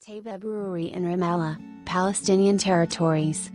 Taybeh Brewery in Ramallah, Palestinian territories.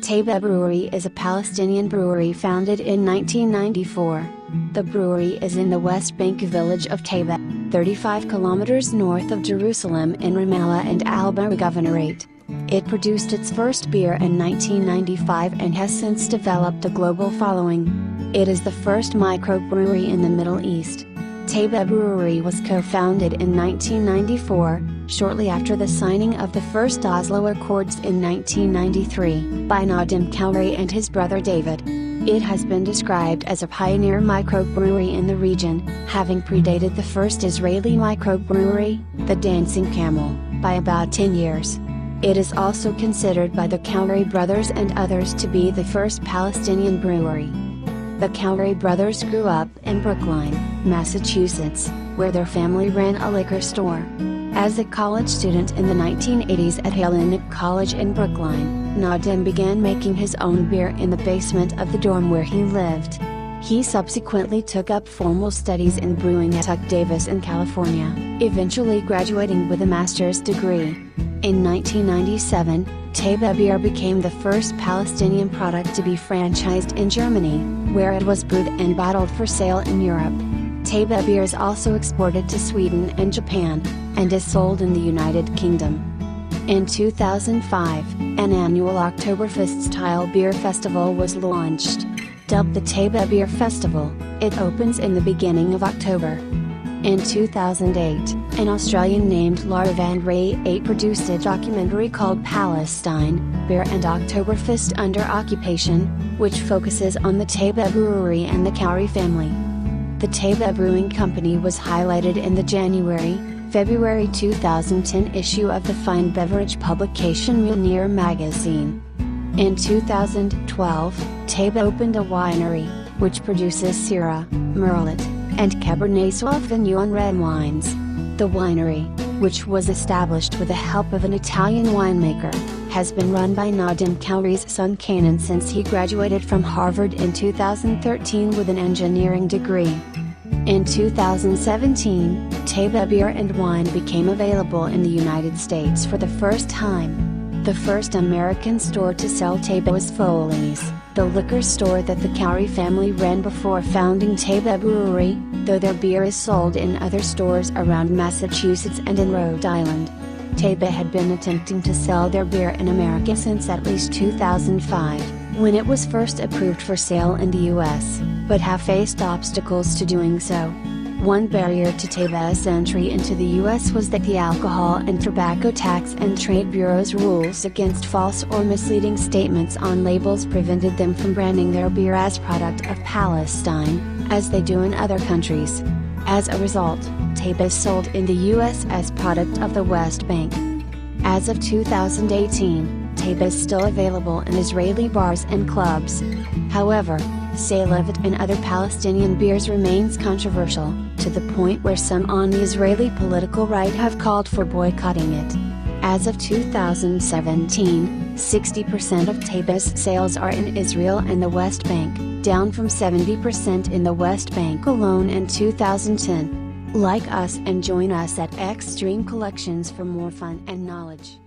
Taybeh Brewery is a Palestinian brewery founded in 1994. The brewery is in the West Bank village of Taybeh, 35 kilometers north of Jerusalem in Ramallah and al-Bireh Governorate. It produced its first beer in 1995 and has since developed a global following. It is the first microbrewery in the Middle East. Taybeh Brewery was co-founded in 1994, shortly after the signing of the first Oslo Accords in 1993, by Nadim Khoury and his brother David. It has been described as a pioneer microbrewery in the region, having predated the first Israeli microbrewery, the Dancing Camel, by about 10 years. It is also considered by the Khoury brothers and others to be the first Palestinian brewery. The Khoury brothers grew up in Brookline, Massachusetts, where their family ran a liquor store. As a college student in the 1980s at Hellenic College in Brookline, Nadim began making his own beer in the basement of the dorm where he lived. He subsequently took up formal studies in brewing at UC Davis in California, eventually graduating with a master's degree. In 1997, Taybeh beer became the first Palestinian product to be franchised in Germany, where it was brewed and bottled for sale in Europe. Taybeh beer is also exported to Sweden and Japan, and is sold in the United Kingdom. In 2005, an annual Oktoberfest-style beer festival was launched. Dubbed the Taybeh Beer Festival, it opens in the beginning of October. In 2008, an Australian named Lara Van Ray produced a documentary called Palestine, Beer and Oktoberfest Under Occupation, which focuses on the Taybeh Brewery and the Khoury family. The Taybeh Brewing Company was highlighted in the January-February 2010 issue of the fine beverage publication Munir magazine. In 2012, Taybeh opened a winery, which produces Syrah, Merlot, and Cabernet Sauvignon red wines. The winery, which was established with the help of an Italian winemaker, has been run by Nadim Khoury's son Kanan since he graduated from Harvard in 2013 with an engineering degree. In 2017, Taybeh beer and wine became available in the United States for the first time. The first American store to sell Taybeh was Foley's, the liquor store that the Khoury family ran before founding Taybeh Brewery, though their beer is sold in other stores around Massachusetts and in Rhode Island. Taybeh had been attempting to sell their beer in America since at least 2005, when it was first approved for sale in the US, but have faced obstacles to doing so. One barrier to Taybeh's entry into the US was that the Alcohol and Tobacco Tax and Trade Bureau's rules against false or misleading statements on labels prevented them from branding their beer as product of Palestine, as they do in other countries. As a result, Taybeh is sold in the US as product of the West Bank. As of 2018, Taybeh is still available in Israeli bars and clubs. However, sale of it and other Palestinian beers remains controversial, to the point where some on the Israeli political right have called for boycotting it. As of 2017, 60% of Taybeh's sales are in Israel and the West Bank, down from 70% in the West Bank alone in 2010. Like us and join us at Extreme Collections for more fun and knowledge.